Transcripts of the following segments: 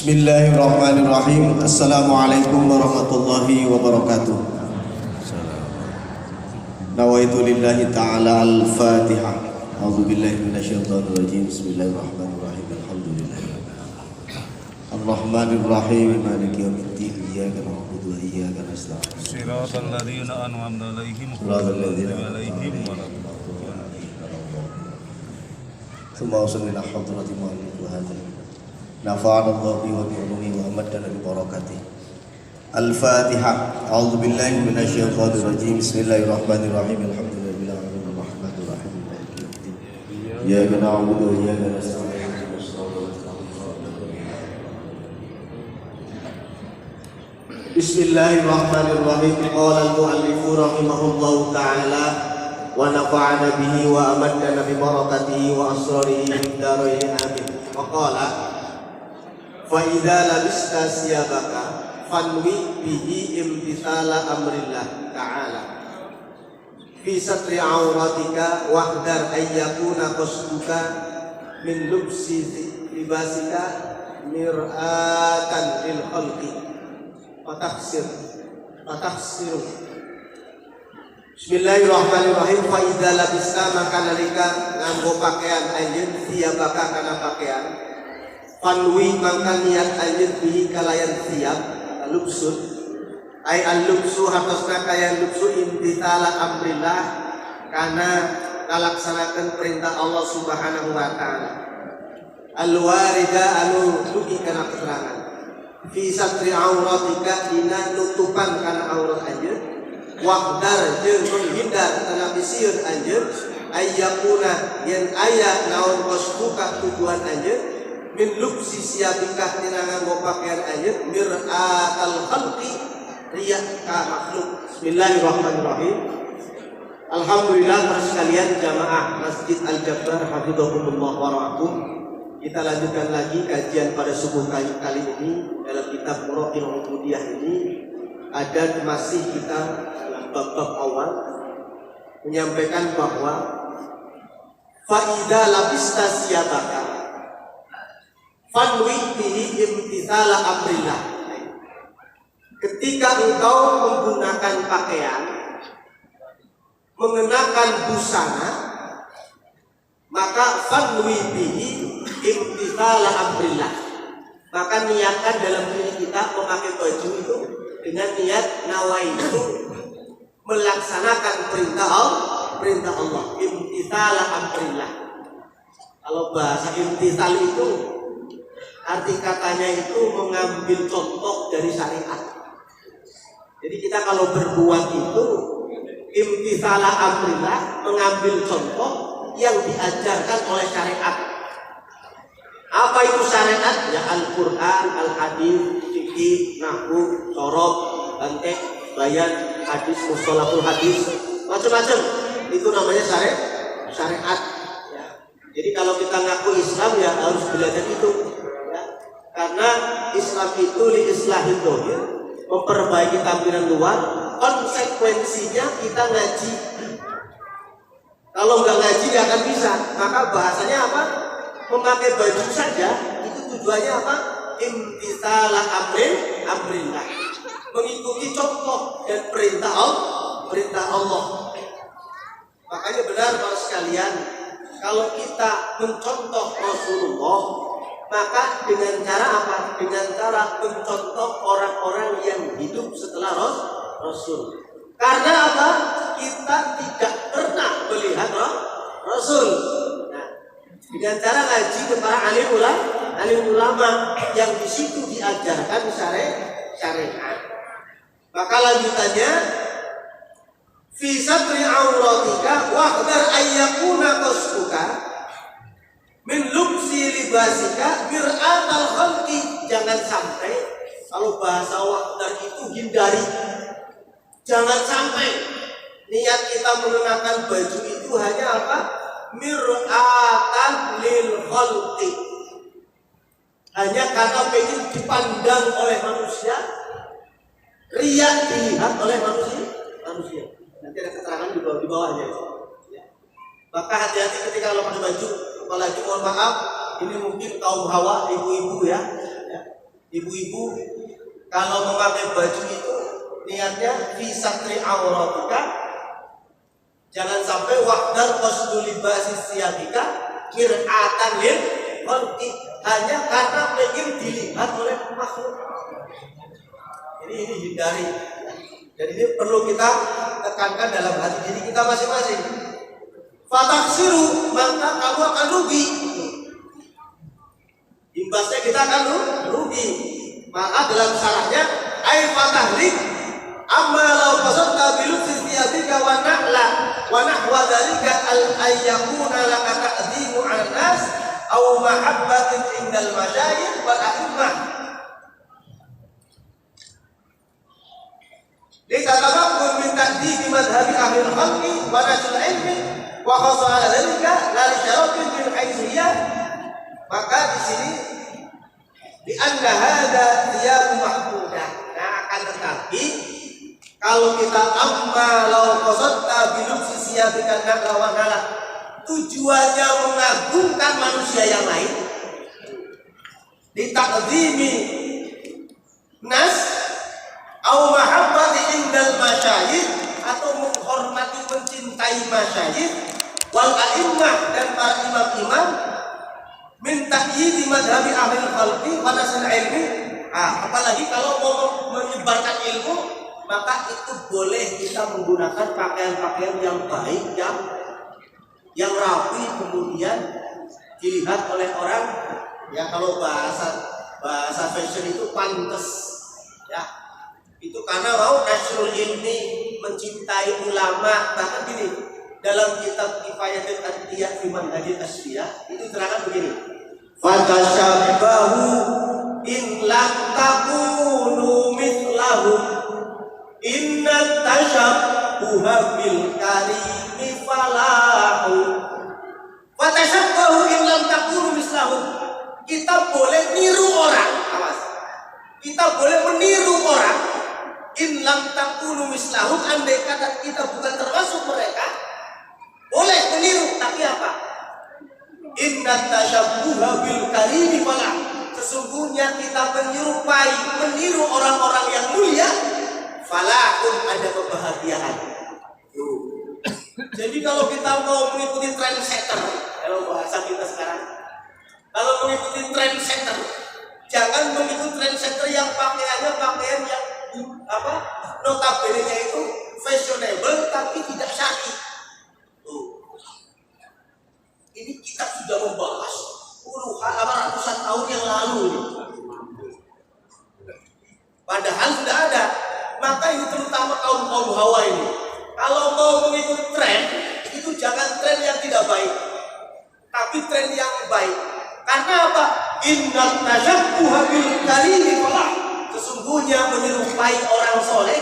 Bismillahirrahmanirrahim. Assalamualaikum warahmatullahi wabarakatuh. Nawaitu lillahi ta'ala al-Fatihah. A'udzu billahi minasyaitonir rajim. Bismillahirrahmanirrahim. Alhamdulillah. Ar-Rahmanirrahim. Maliki yaumiddin. Iyyaka na'budu wa iyyaka nasta'in. Shiratal ladzina an'amta 'alaihim Shiratal ladzina ghairil maghdubi 'alaihim Tsumma usalli ala hadrati mu'allif wa hadhihi. Nafa'ana Allah bi wa bi ulumihi wa amadana bi barakatihi. Al-Fatihah. A'udzu billahi minasyaitonir rajim. Bismillahirrahmanirrahim. Alhamdulillahil alamin arrahmanir rahim maliki yaumiddin. Iyyaka na'budu wa iyyaka nasta'in. Bismillahirrahmanirrahim. Qala al-mu'allif rahimahullahu ta'ala wa nafa'ana bihi wa amadana bi barakatihi wa asrarihi fid dharain amin. Wa qala fa idza labista siyabaka fanwi bihi imtithala amrillah ta'ala fi satri auratika wahdar ayyakuna qasduka min lubsi libasika mir'atan lil khalqi fatakhsir Bismillahirrahmanirrahim. Fa idza labista maka nalika nganggo pakaian anjeun siyabaka kana pakaian fanwi mangka niat anjeun bihi kalayan siap lubsun ai al-lubsu hatosna kaya lubsu imtithala amrillah kana ngalaksanakeun perintah Allah Subhanahu wa taala al-warida anu dugi kana keterangan fi satri auratika dina nutupan kana aurat anjeun waqdar jeung menghindar kana bisieun anjeun ayyakuna yen aya naon qasduka tujuan anjeun min lubsi siyabikah tina nganggo pakaian anjeun mir'atal khalqi riya ka makhluk. Bismillahirrahmanirrahim. Alhamdulillah para sekalian jamaah Masjid Al-Jabbar hafizahumullah wa ra'akum. Kita lanjutkan lagi kajian pada subuh kali ini dalam kitab Muraqibah Ubudiyah ini. Ada masih kita dalam bab-bab awal menyampaikan bahwa fa idza labista siyabaka fanwi bihi imtithala amrillah. Ketika engkau menggunakan pakaian, mengenakan busana, maka fanwi bihi imtithala amrillah. Maka niatkan dalam diri kita memakai baju itu dengan niat nawaitu melaksanakan perintah Allah, imtithala amrillah. Kalau bahasa imtithal itu arti katanya itu mengambil contoh dari syariat. Jadi kita kalau berbuat itu imtithala amrillah, mengambil contoh yang diajarkan oleh syariat. Apa itu syariat? Ya Al-Quran, Al-Hadis, fikih, nahwu, sorof, bantek, bayan, hadis, mustalahul hadis, macam-macam. Itu namanya syariat. Ya. Jadi kalau kita ngaku Islam ya harus belajar itu. Karena Islam itu li islahid dhahir, memperbaiki tampilan luar, konsekuensinya kita ngaji. Kalau nggak ngaji nggak akan bisa. Maka bahasanya apa? Memakai baju saja itu tujuannya apa? Imtithala amrillah, mengikuti contoh dan perintah Allah. Makanya benar para sekalian, kalau kita mencontoh Rasulullah, maka dengan cara apa? Dengan cara mencontoh orang-orang yang hidup setelah Rasul. Karena apa? Kita tidak pernah melihat Rasul. Nah, dengan cara ngaji kepada alim ulama yang di situ diajarkan syariat. Maka lanjutannya fi satri auratika wahdar ayyakuna qasduka min lubsi libasika mir'atal khalqi. Jangan sampai, kalau bahasa wahdar itu hindari, jangan sampai niat kita mengenakan baju itu hanya apa? Mir'atan lil khalqi, hanya karena pengen dipandang oleh manusia, riya dilihat oleh manusia. Nanti ada keterangan di bawahnya. Maka hati-hati ketika kalau pakai baju. Apalagi mohon maaf, ini mungkin kaum hawa, ibu-ibu ya. Ibu-ibu kalau memakai baju itu niatnya fi satri auratika, jangan sampai wahdar qasdul libasi siyabika mir'atan lil khalqi, hanya karena ingin dilihat oleh makhluk. Ini hindari. Jadi ini perlu kita tekankan dalam hati diri kita masing-masing. Fataksiru, maka kamu akan rugi. Imbasnya kita akan rugi. Maka dalam syaratnya ay fatahrik amma law qasadta bi lutfi thiyabika wa na'la wa nahwa dzalika al ayyakuna laka ta'dhimu 'ala nas aw mahabbatin indal masyayikh wal a'immah. Litatabaqqu min ta'dibi madhhabi ahli al-khalqi wa nasl ilmi wa khassa 'ala dzalika la li syarafin min haitsiyah. Maka di sini di anna hadza thiyabu mahmudah. Nah, akan tetapi kalau kita amma law qasadta bi lubsi siyabika naqwa nala, tujuannya mengagungkan manusia yang lain, ditaqdimi nas au mahabbati indal masyayikh, atau menghormati mencintai masyayikh wal a'immah dan para imam-imam, min ta'yidi madhabi ahli khalqi wa nasl ilmi. Apalagi kalau mau menyebarkan ilmu, maka itu boleh kita menggunakan pakaian-pakaian yang baik, yang rapi, kemudian dilihat oleh orang. Ya kalau bahasa fashion itu pantas, ya itu karena mau nasrul ilmi, mencintai ulama. Bahkan gini, dalam kitab Kifayatul Adliyah fi Manhajil Asfiyah itu terangkan begini: fatashabbahu in lam takunu mithlahum inna tashabbuha bil karimi falahu. Fatashabbahu in lam takunu mithlahum, kita boleh niru orang, awas, kita boleh meniru orang. In lam takunu mislahum, andai kata kita bukan termasuk mereka, boleh meniru, tapi apa? Inna tashabbuha bil karimi falah, sesungguhnya kita menyerupai, meniru orang-orang yang mulia, falahun, ada kebahagiaan. Jadi kalau kita mau mengikuti trendsetter, kalau bahasa kita sekarang, kalau mengikuti trendsetter, jangan mengikuti trendsetter yang pakaiannya pakaian yang notabene-nya itu fashionable tapi tidak syar'i. Ini kita sudah membahas ratusan tahun yang lalu ini. Padahal sudah ada. Maka ini terutama kaum hawa ini, kalau mau mengikuti tren, itu jangan tren yang tidak baik, tapi tren yang baik. Karena apa? Inna tashabbuha bil karimi falah, sesungguhnya menyerupai orang soleh,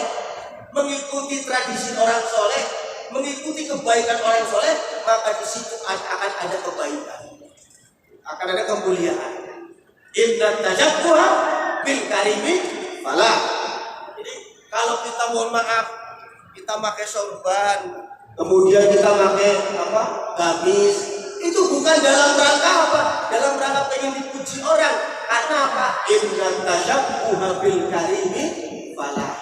mengikuti tradisi orang soleh, mengikuti kebaikan orang soleh, maka di situ akan ada kebaikan, akan ada kemuliaan. Inna tashabbuha bil karimi falah. Jadi kalau kita mohon maaf, kita pakai sorban, kemudian kita pakai gamis, itu bukan dalam rangka apa? Dalam rangka pengen dipuji orang. Karena apa? Inna tashabbuha bil karimi falah,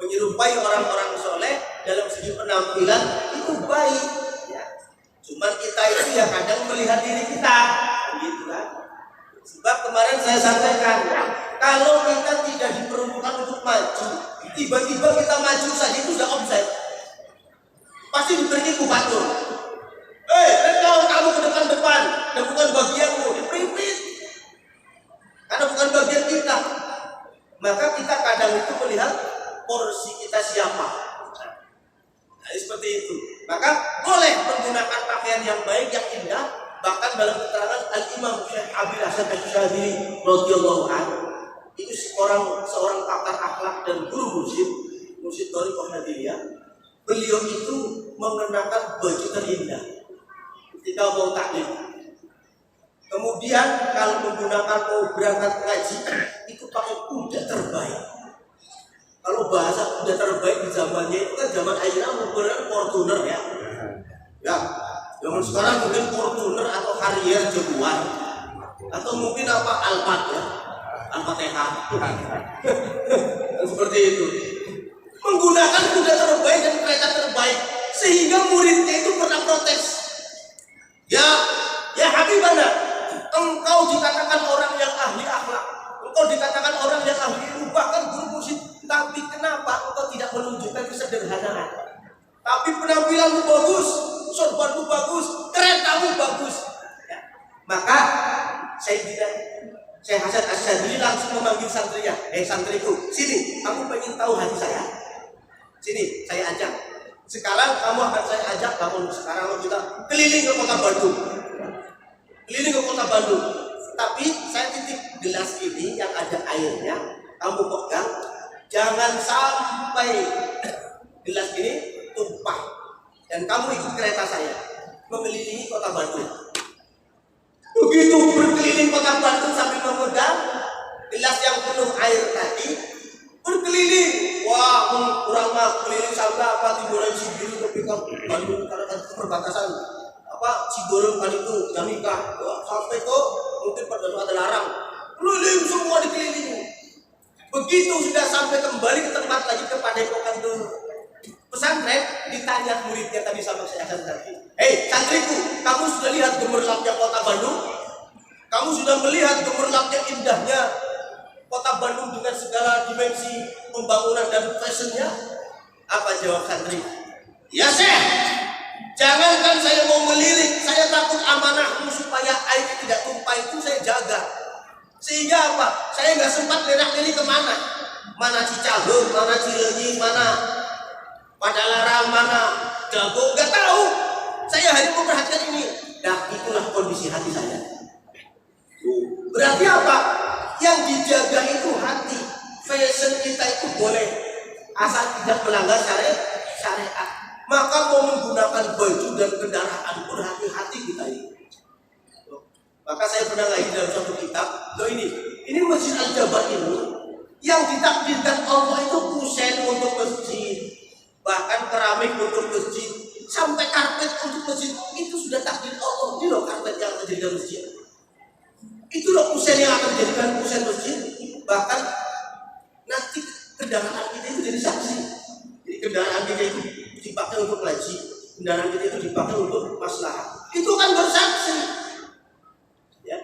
menyerupai orang-orang soleh dalam segi penampilan itu baik, ya. Cuman kita itu ya kadang melihat diri kita, gitu kan. Sebab kemarin saya sampaikan, kalau kita tidak diperuntukkan untuk maju, tiba-tiba kita maju saja itu sudah offside, pasti diberi kubatur. Kamu ke depan, dan bukan bagianmu, diperimpit, karena bukan bagian kita. Maka kita kadang itu melihat porsi kita siapa. Nah, seperti itu. Maka boleh menggunakan pakaian yang baik, yang indah. Bahkan dalam keterangan Al-Imam Syekh Abil Hasan Asy-Syadzili radhiyallahu anhu, itu seorang pakar akhlak dan guru mursyid Thariqah Nadiriyah. Beliau itu mengenakan baju terindah ketika mau taklim. Kemudian kalau menggunakan mau berangkat ngaji, itu pakai kuda terbaik. Kalau bahasa kuda terbaik di zamannya itu kan zaman Aina menggunakan Fortuner, ya. Ya, zaman sekarang mungkin Fortuner atau Harrier Jaguar, atau mungkin Alphard, ya. Al-Fatihah. Seperti itu. Menggunakan kuda terbaik dan kereta terbaik sehingga muridnya itu pernah protes. Ya Habibana, engkau dikatakan orang yang ahli akhlak, engkau dikatakan orang yang ahli ilmu, bahkan guru musik, tapi kenapa engkau tidak menunjukkan kesederhanaan? Tapi penampilanmu bagus, sorbanmu bagus, keretamu bagus. Ya. Maka Syekh Hasan Asyadili langsung memanggil santrinya. Santriku, sini, kamu pengen tahu hati saya? Sini, saya ajak. Sekarang kamu akan saya ajak, sekarang kita keliling ke kota Bandung. Keliling ke kota Bandung. Tapi saya titip gelas ini yang ada airnya, kamu pegang, jangan sampai gelas ini tumpah. Dan kamu ikut kereta saya mengelilingi kota Bandung. Begitu berkeliling kota Bandung sambil memegang gelas yang penuh air tadi, berkeliling. Wah, kurang mah keliling sampai Timburan Cibiru ke Bandung karena kan perbatasan Cigorong kan itu Jamika. Sampai ke mungkin pada ada larang. Keliling semua dikelilingi. Begitu sudah sampai kembali ke tempat lagi ke Padepokan itu pesantren, ditanya muridnya tadi sama saya santri. Santriku, kamu sudah lihat gemerlapnya kota Bandung? Kamu sudah melihat gemerlapnya indahnya kota Bandung dengan segala dimensi pembangunan dan fashionnya? Apa jawab santri? Ya Syekh, jangankan saya mau melirik, saya takut amanahmu supaya air tidak tumpah itu saya jaga. Sehingga apa? Saya nggak sempat lirik kemana? Mana Cicahem, mana Cileunyi, mana Padalarang, mana Dago, nggak tahu. Saya hanya memperhatikan ini. Nah, itulah kondisi hati saya. Berarti apa? Yang dijaga itu hati. Fashion kita itu boleh asal tidak melanggar syariat. Maka mau menggunakan baju dan kendaraan pun hati-hati kita ini. Maka saya pernah lagi dalam suatu kitab. Ini Masjid Al-Jabar ini yang ditakdirkan Allah itu kusen untuk masjid, bahkan keramik untuk masjid, sampai karpet untuk masjid. Itu sudah takdir Allah. Ini loh karpet yang akan menjadikan masjid. Itu loh kusen yang akan menjadikan kusen masjid. Bahkan nanti kendaraan kita itu jadi saksi. Jadi kendaraan kita itu dipakai untuk ngaji, kendaraan kita itu dipakai untuk maslahat. Itu kan bersaksi. Ya.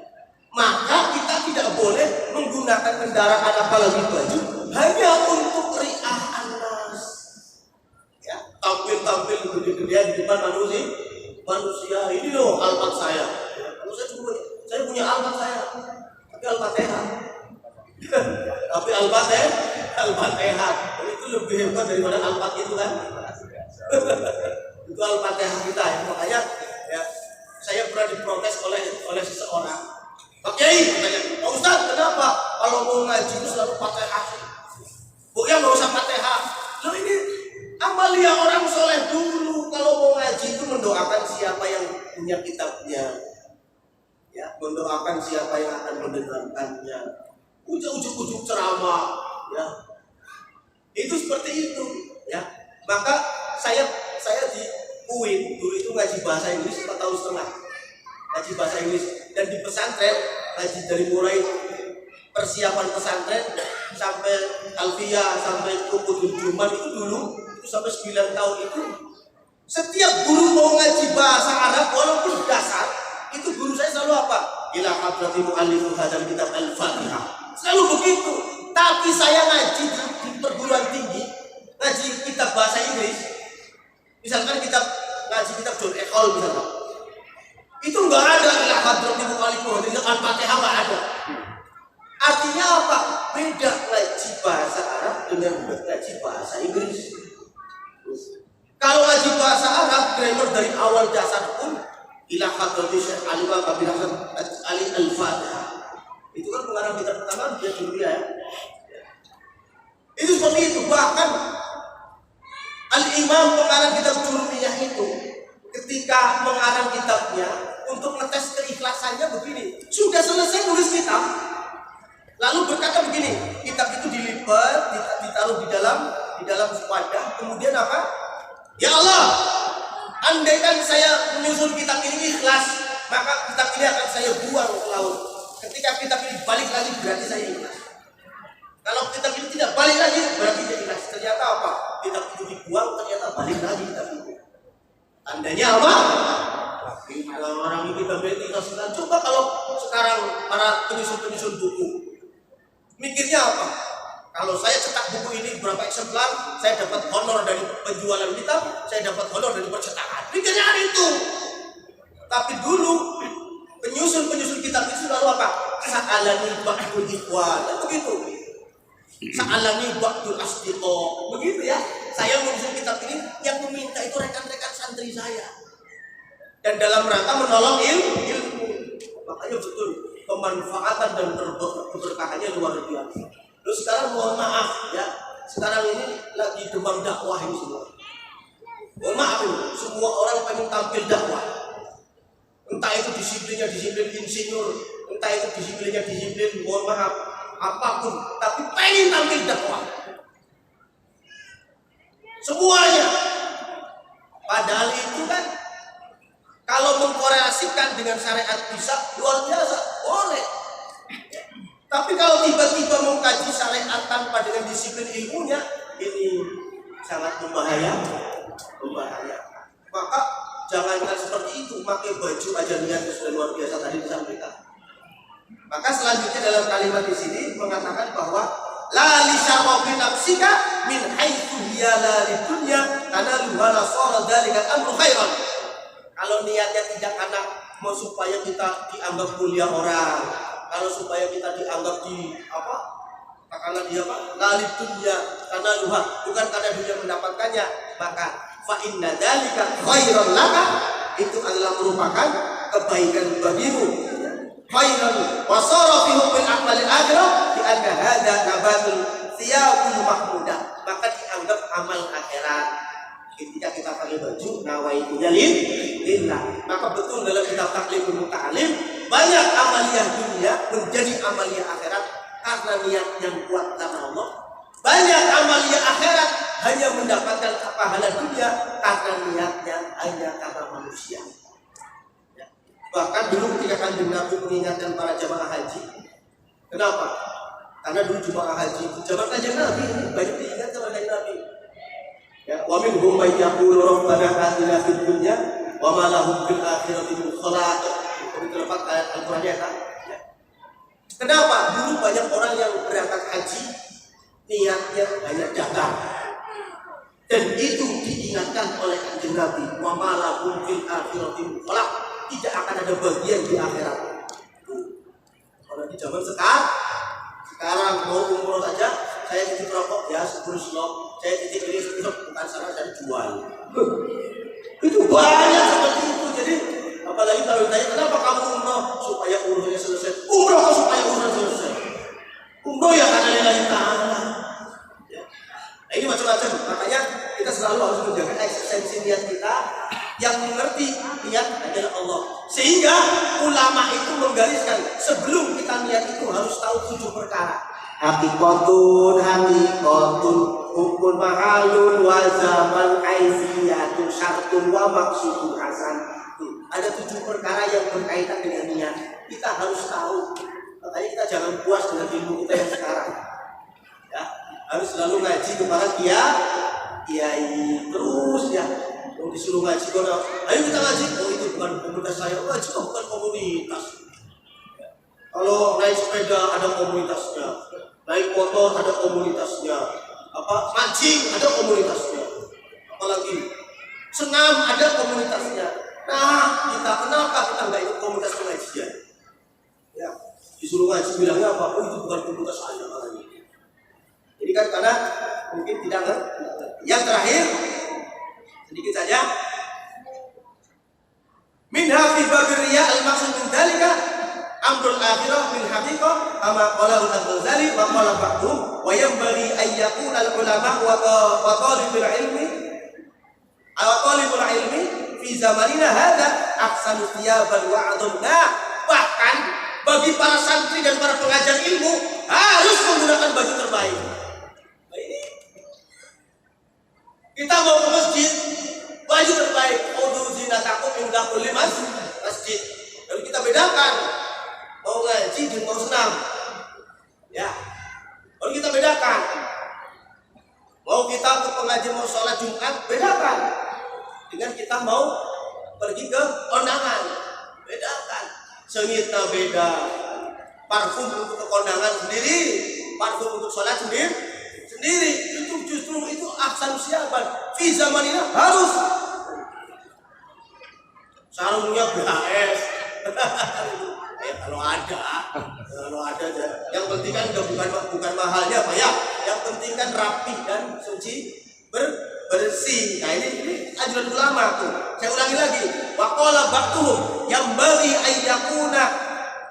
Maka kita tidak boleh menggunakan kendaraan apalagi baju hanya untuk ri'ah anas. Ya, tampil gede-gedean di depan manusia. Ini loh almat saya. Kalau saya punya almat saya, tapi Al-Fatihah. Tapi Al-Fatihah itu lebih hebat daripada almat itu kan. Itu Al-Fatihah kita ya. Makanya ya, saya pernah diprotes oleh seseorang. Pak Kiai katanya, Pak Ustaz, kenapa kalau mau ngaji itu selalu Fatihah? Bu ya nggak usah Fatihah. Loh ini amalia orang soleh dulu kalau mau ngaji itu mendoakan siapa yang punya kitabnya, ya, mendoakan siapa yang akan mendengarkannya. Ujuk-ujuk ceramah, ya, itu seperti itu, ya. Maka saya di UIN dulu itu ngaji bahasa Inggris 4 tahun setengah, ngaji bahasa Inggris, dan di pesantren ngaji dari mulai persiapan pesantren sampai Alfiyah sampai Ukudul Juman itu dulu itu sampai 9 tahun itu setiap guru mau ngaji bahasa Arab walaupun dasar itu guru saya selalu apa? Ila hadrati mu'allifu hadzal kitab al-Fatihah. Selalu begitu. Tapi saya ngaji di perguruan tinggi, ngaji kitab bahasa Inggris. Misalkan ngaji kitab John Eckhol misalkan. Itu enggak ada ila hadrati mu'allifu hadzal al-Fatihah, enggak ada. Artinya apa? Beda ngaji bahasa Arab dengan ngaji bahasa Inggris. Kalau ngaji bahasa Arab, grammar dari awal dasar pun ila hadrati Syekh Ali wa Qabil Hasan Ali Al-Fatihah. Itu kan pengarang kitab pertama dia dulu ya. Itu seperti itu. Bahkan Al-Imam pengarang kitab Jurumiyah itu ketika mengarang kitabnya untuk ngetes keikhlasannya begini. Sudah selesai nulis kitab, lalu berkata begini, kitab itu dilipat, ditaruh di dalam wadah, kemudian apa? Ya Allah, andaikan saya menyusun kitab ini ikhlas, maka kitab ini akan saya buang ke laut. Ketika kitab ini balik lagi berarti saya ikhlas. Kalau kitab itu tidak balik lagi, berarti dia ikhlas. Ternyata apa? Kitab itu dibuang, ternyata balik lagi kitab itu. Tandanya apa? Orang ini kitab itu ikhlas. Coba kalau sekarang para penyusun buku, mikirnya apa? Kalau saya cetak buku ini berapa eksemplar, saya dapat honor dari penjualan kitab, saya dapat honor dari percetakan. Mikirnya itu. Tapi dulu penyusun kitab itu selalu apa? Sa'alani ba'dul ikhwan, begitu. Sa'alani ba'dul asdiqo, begitu ya. Saya menyusun kitab ini, yang meminta itu rekan-rekan santri saya. Dan dalam rangka menolong ilmu. Makanya betul, pemanfaatan dan keberkahannya luar biasa. Terus sekarang mohon maaf ya, sekarang ini lagi demam dakwah ini semua. Mohon maaf ini, semua orang pengen tampil dakwah. Entah itu disiplinnya disiplin insinyur, entah itu disiplinnya disiplin, mohon maaf, apapun, tapi pengen tampil dakwah. Semuanya. Padahal itu kan kalau mengkorelasikan dengan syariat bisa luar biasa, boleh. Tapi kalau tiba-tiba mengkaji syariat tanpa dengan disiplin ilmunya, ini sangat membahayakan. Maka jangankan seperti itu, pakai baju aja niatnya sudah luar biasa tadi disampaikan. Maka selanjutnya dalam kalimat di sini mengatakan bahwa la li syarafi nafsika min haitsu hiya la lidunya kana luhala sara dzalika amru khairan. Kalau niatnya tidak karena mau supaya kita dianggap mulia orang, kalau supaya kita dianggap di apa? Karena dia apa? La lidunya kana luha, bukan karena dunia mendapatkannya, maka fa inna dzalika khairan laka, itu adalah merupakan kebaikan bagimu. Khairan wa sara fi hubbil a'mal al-akhirah bi anna hadza nabatul thiyabul mahmudah, maka dianggap amal akhirat. Ketika kita pakai baju nawaitu lillah, maka betul dalam kitab Taklimul Muta'alim banyak amaliyah dunia menjadi amaliyah akhirat karena niat yang kuat karena Allah. Banyak amaliyah akhirat hanya mendapatkan pahala dunia karena niatnya hanya karena manusia. Ya. Bahkan dulu ketika Kanjeng Nabi mengingatkan para jamaah haji, kenapa? Karena dulu jamaah haji itu zaman Kanjeng Nabi banyak diingat sama Kanjeng Nabi. Ya, wa minhum may yaqulu rabbana atina fid dunya wa ma lahum fil akhirati min khalaq. Itu terdapat ayat Al-Qur'an ya kan? Ya. Kenapa? Dulu banyak orang yang berangkat haji niatnya hanya dagang. Dan itu diingatkan oleh Kanjeng Nabi, wa ma lahum fil akhirati min khalaq. Tidak akan ada bagian di akhirat. Kalau di zaman sekarang mau umroh saja, saya titip rokok ya 10 slot, saya titip ini 10 slot, bukan sana saya jual. Itu banyak seperti itu. Jadi apalagi kalau ditanya kenapa kamu umroh, supaya umrohnya selesai. Umroh kok supaya umroh selesai? Umroh ya karena lillahi ta'ala. Ya. Nah, ini macam-macam. Makanya kita selalu harus menjaga eksistensi niat kita. Yang mengerti niat adalah Allah. Sehingga ulama itu menggariskan sebelum kita niat itu harus tahu 7 perkara. Hakikatun, hukum mahalun, wa zaman kaifiyatun, syartun, wa maksudun hasan. Ada 7 perkara yang berkaitan dengan niat. Kita harus tahu. Makanya kita jangan puas dengan ilmu kita yang sekarang. Ya, harus selalu ngaji kepada kiai terus ya. Yang disuruh ngaji kono, ayo kita ngaji. Oh itu bukan komunitas saya. Ngaji kok bukan komunitas. Kalau naik sepeda ada komunitasnya, naik motor ada komunitasnya, mancing ada komunitasnya, apalagi senam ada komunitasnya. Nah, kita kenapa kita nggak ikut komunitas pengajian? Ya, disuruh ngaji bilangnya apa? Oh itu bukan komunitas saya katanya. Jadi kan karena mungkin tidak ngerti. Yang terakhir sedikit saja. Minha fi babir riya al-maqsud min dalika amrul akhirah min haqiqah kama qala al-Ghazali wa qala ba'dhum wa yanbaghi an yakuna al-ulama wa talibul ilmi fi zamanina hadha ahsanu thiyaban wa adamna. Bahkan bagi para santri dan para pengajar ilmu harus menggunakan baju terbaik. Nah, ini kita mau ke masjid, baju terbaik. Khudhu zinatakum inda kulli masjid. Lalu kita bedakan mau ngaji dan mau senam. Ya. Lalu kita bedakan pengajian mau sholat Jumat, bedakan dengan kita mau pergi ke kondangan, bedakan. Sengitnya beda, parfum untuk ke kondangan sendiri, parfum untuk sholat sendiri. Itu justru itu ahsan siapan. Fi zamanina harus sarungnya BHS. Kalau ada aja. Yang penting kan bukan mahalnya Pak ya. Yang penting kan rapi dan suci bersih. Nah ini ajaran ulama tuh. Saya ulangi lagi. Waqala ba'duhum yang bagi ayyakuna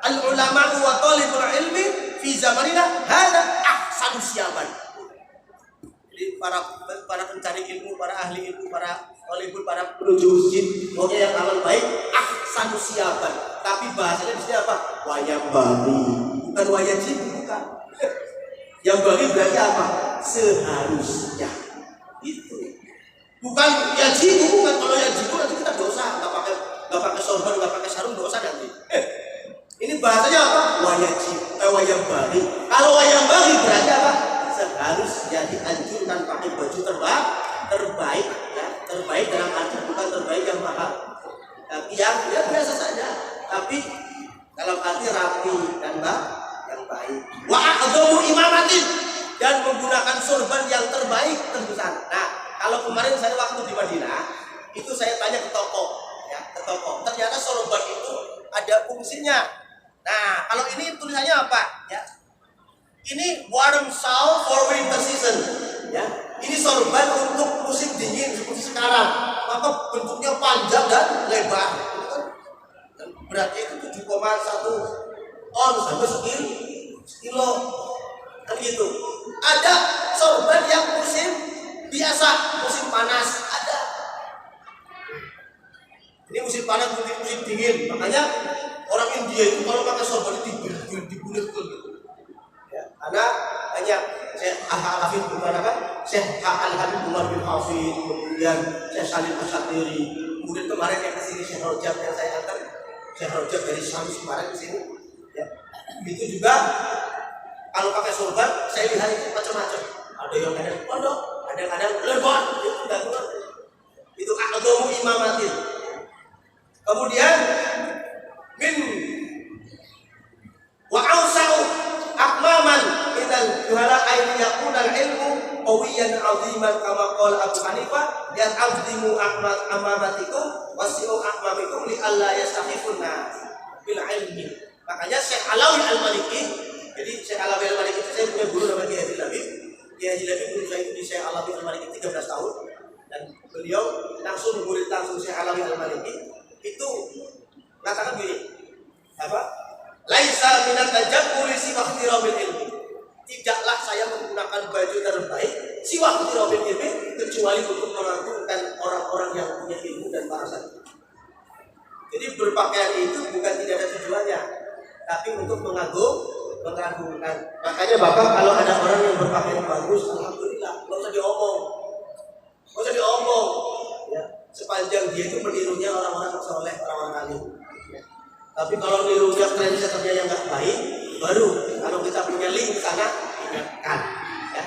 al-ulama wa talibul ilmi fi zamanina hada ahsanu siaban. Jadi para pencari ilmu, para ahli ilmu, para talibul, para penuju masjid, pokoknya yang amal baik ahsanu siaban. Tapi bahasanya di sini apa? Wayang bagi, bukan wajib, bukan. Yang bagi berarti apa? Seharusnya. Itu. Bukan yajibu, bukan. Kalau yajibu nanti kita dosa, nggak pakai sorban, nggak pakai sarung, dosa nanti. Ini bahasanya apa? Wayang bagi. Kalau wayang bagi berarti apa? Seharusnya dianjurkan pakai baju terbaik, ya. Terbaik dalam arti bukan terbaik yang mahal, tapi yang biasa saja. Tapi dalam arti rapi dan yang baik. Wa a'dhamu imamatin, dan menggunakan sorban yang terbaik terbesar. Nah, kalau kemarin saya waktu di Madinah, itu saya tanya ke toko, ya, ke toko. Ternyata sorban itu ada fungsinya. Nah, kalau ini tulisannya apa? Ya, ini warm shawl for winter season. Ya, ini sorban untuk musim dingin seperti sekarang. Maka bentuknya panjang dan lebar. Beratnya itu 7,1 on sampai sekilo kan gitu. Ada sorban yang musim biasa, musim panas ada. Ini musim panas, musim dingin. Makanya orang India itu kalau pakai sorban itu dibulir-bulir gitu. Ya, karena banyak Syekh Al-Hafidh bukan apa? Syekh Al-Habib Umar bin Hafidh, kemudian Syekh Salim Asyatiri, kemudian kemarin yang kesini Syekh Rojab yang saya antar. Syekh Rojab dari Syams kemarin di sini, ya. Itu juga kalau pakai sorban, saya lihat itu macam-macam. Ada yang kadang pondok, ada yang kadang lebar, itu enggak benar. Itu a'dhamu imamatin. Kemudian min wa ausau akmaman minal juhala aini yakuna ilmu qawiyan aziman kama qala Abu Hanifah yang azdimu amamatikum wasi'u akmamikum li alla yastahifun nas bil ilmi. Makanya Syekh Alawi Al-Maliki, jadi Syekh Alawi Al-Maliki itu saya punya guru namanya Kiai Haji Labib. Kiai Haji Labib guru saya itu di Syekh Alawi Al-Maliki 13 tahun, dan beliau langsung murid langsung Syekh Alawi Al-Maliki itu mengatakan begini, apa? Laisa minat tajammuli siwa ihtirabil ilmi. Tidaklah saya menggunakan baju terbaik siwa ihtirabil ilmi kecuali untuk mengagungkan orang-orang yang punya ilmu dan para santri. Jadi berpakaian itu bukan tidak ada tujuannya, tapi untuk mengagungkan. Makanya Bapak kalau ada orang yang berpakaian bagus, alhamdulillah, nggak usah diomong, ya. Sepanjang dia itu menirunya orang-orang soleh, orang-orang alim. Tapi kalau nirunya trendsetternya yang nggak baik, baru kalau kita punya link ke sana, ingatkan, ya,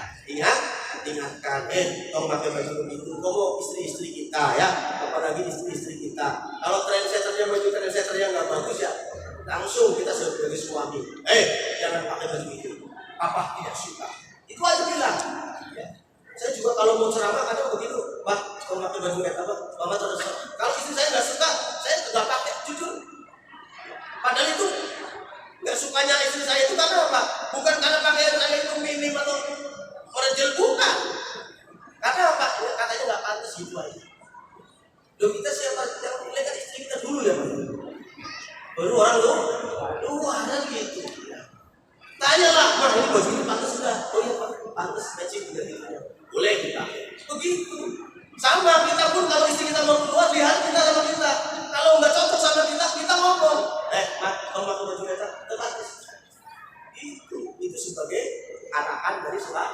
ingatkan, tolong pakai baju begitu, mau istri-istri kita, ya, apalagi istri-istri kita. Kalau trendsetternya baju trendsetternya nggak bagus, ya, langsung kita sebagai suami, jangan pakai baju itu, apa tidak suka, itu aja bilang. Ya. Saya juga kalau mau ceramah kadang begitu, Pak, kalau pakai baju kayak apa, Mama terus. Kalau istri saya nggak suka, saya nggak pakai, jujur. Padahal itu nggak sukanya istri saya itu karena apa? Bukan karena pakaian saya itu minim atau merejel, bukan. Karena apa? Ya, katanya nggak pantas gitu aja. Loh, kita siapa yang nilai kan istri kita dulu ya, Pak. Baru orang luaran gitu. Tanyalah, Mah, ini baju ini pantas sudah? Oh iya Pak, pantas matching juga gitu. Boleh kita. Begitu. Sama kita pun kalau istri kita mau keluar, lihat kita sama kita. Kalau nggak cocok sama kita, kita ngomong. Mak, kamu pakai baju kita terbatas. Itu sebagai arahan dari surat.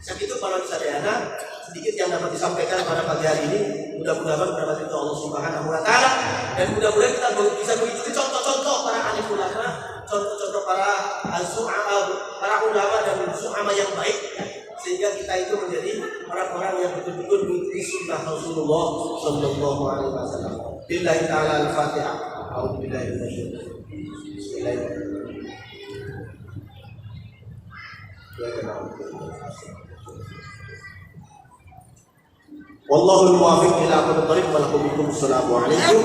Segitu kalau sadayana sedikit yang dapat disampaikan pada pagi hari ini. Mudah-mudahan mendapat ridho Allah Subhanahu wa taala, dan mudah-mudahan kita bisa mengikuti contoh-contoh para alim ulama, contoh-contoh para ulama dan zu'ama yang baik, ya. sehingga kita itu menjadi orang-orang yang betul-betul mengikuti sunnah Rasulullah Sallallahu Alaihi Wasallam. Billahi taala al-Fatihah. A'udzubillahi minasyaitonir rajim. Bismillahirrahmanirrahim. Wallahul muwaffiq ila aqwamit thoriq wa lakum bikum. Assalamu alaikum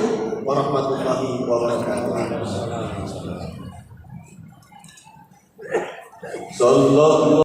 warahmatullahi wabarakatuh. Sallallahu